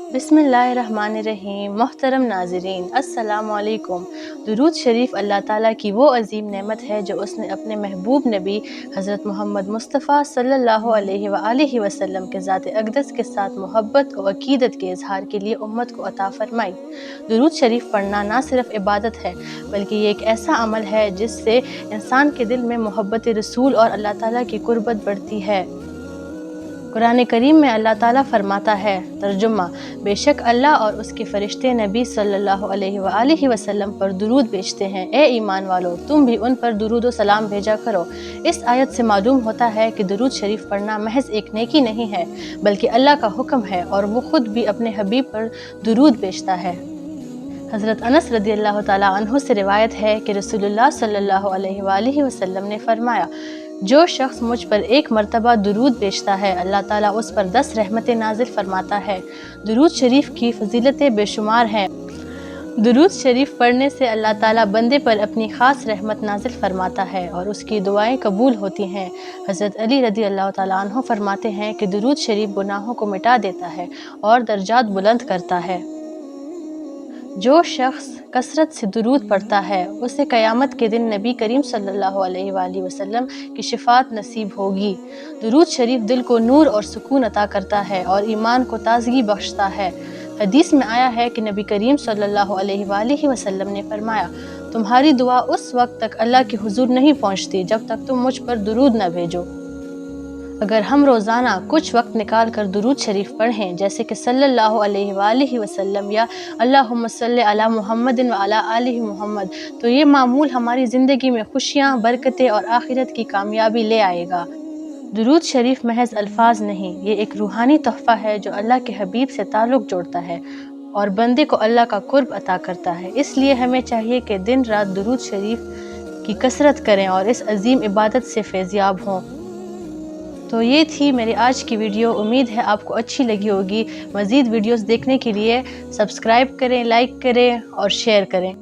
बिस्मिल्लाहिर्रहमानिर्रहीम। मोहतरम नाज़रीन, अस्सलामु अलैकुम। दुरूद शरीफ अल्लाह ताला की वो अजीम नेमत है जो उसने अपने महबूब नबी हज़रत मोहम्मद मुस्तफ़ा सल्लल्लाहु अलैहि वसल्लम के ज़ात अक़दस के साथ मोहब्बत और अक़ीदत के इज़हार के लिए उम्मत को अता फ़रमाई। दुरूद शरीफ पढ़ना ना सिर्फ़ इबादत है बल्कि ये एक ऐसा अमल है जिससे इंसान के दिल में मोहब्बत रसूल और अल्लाह ताला की कुर्बत बढ़ती है। कुरान करीम में अल्लाह ताला फरमाता है, तर्जुमा, बेशक अल्लाह और उसके फ़रिश्ते नबी सल्लल्लाहु अलैहि वसल्लम पर दुरूद भेजते हैं। ए ईमान वालो, तुम भी उन पर दुरूद व सलाम भेजा करो। इस आयत से मालूम होता है कि दुरूद शरीफ पढ़ना महज एक नेकी नहीं है बल्कि अल्लाह का हुक्म है और वो खुद भी अपने हबीब पर दुरूद भेजता है। हज़रत अनस रज़ियल्लाहु ताला अन्हु से रिवायत है कि रसूलुल्लाह सल्लल्लाहु अलैहि वसल्लम ने फरमाया, जो शख्स मुझ पर एक मरतबा दुरूद भेजता है अल्लाह ताला उस पर 10 रहमतें नाजिल फरमाता है। दुरूद शरीफ की फ़जीलतें बेशुमार हैं। दुरूद शरीफ पढ़ने से अल्लाह ताला बंदे पर अपनी ख़ास रहमत नाजिल फरमाता है और उसकी दुआएं कबूल होती हैं। हज़रत अली रज़ियल्लाहु ताला अन्हु फरमाते हैं कि दुरूद शरीफ गुनाहों को मिटा देता है और दर्जात बुलंद करता है। जो शख्स कसरत से दुरूद पढ़ता है उसे क़यामत के दिन नबी करीम सल्लल्लाहु अलैहि वसल्लम की शिफात नसीब होगी। दुरूद शरीफ दिल को नूर और सुकून अता करता है और ईमान को ताज़गी बख्शता है। हदीस में आया है कि नबी करीम सल्लल्लाहु अलैहि वसल्लम ने फरमाया, तुम्हारी दुआ उस वक्त तक अल्लाह के हुजूर नहीं पहुँचती जब तक तुम मुझ पर दुरूद न भेजो। अगर हम रोज़ाना कुछ वक्त निकाल कर दुरूद शरीफ पढ़ें, जैसे कि सल्लल्लाहु अलैहि वसल्लम या अल्लाहुम्मा सल्लि अला मुहम्मदिन व अला आलि मुहम्मद, तो ये मामूल हमारी ज़िंदगी में खुशियाँ, बरकतें और आखिरत की कामयाबी ले आएगा। दुरूद शरीफ महज अल्फाज नहीं, ये एक रूहानी तोहफ़ा है जो अल्लाह के हबीब से ताल्लुक़ जोड़ता है और बंदे को अल्लाह का कुर्ब अता करता है। इसलिए हमें चाहिए कि दिन रात दुरूद शरीफ की कसरत करें और इस अजीम इबादत से फैज़याब हों। तो ये थी मेरी आज की वीडियो। उम्मीद है आपको अच्छी लगी होगी। मज़ीद वीडियोस देखने के लिए सब्सक्राइब करें, लाइक करें और शेयर करें।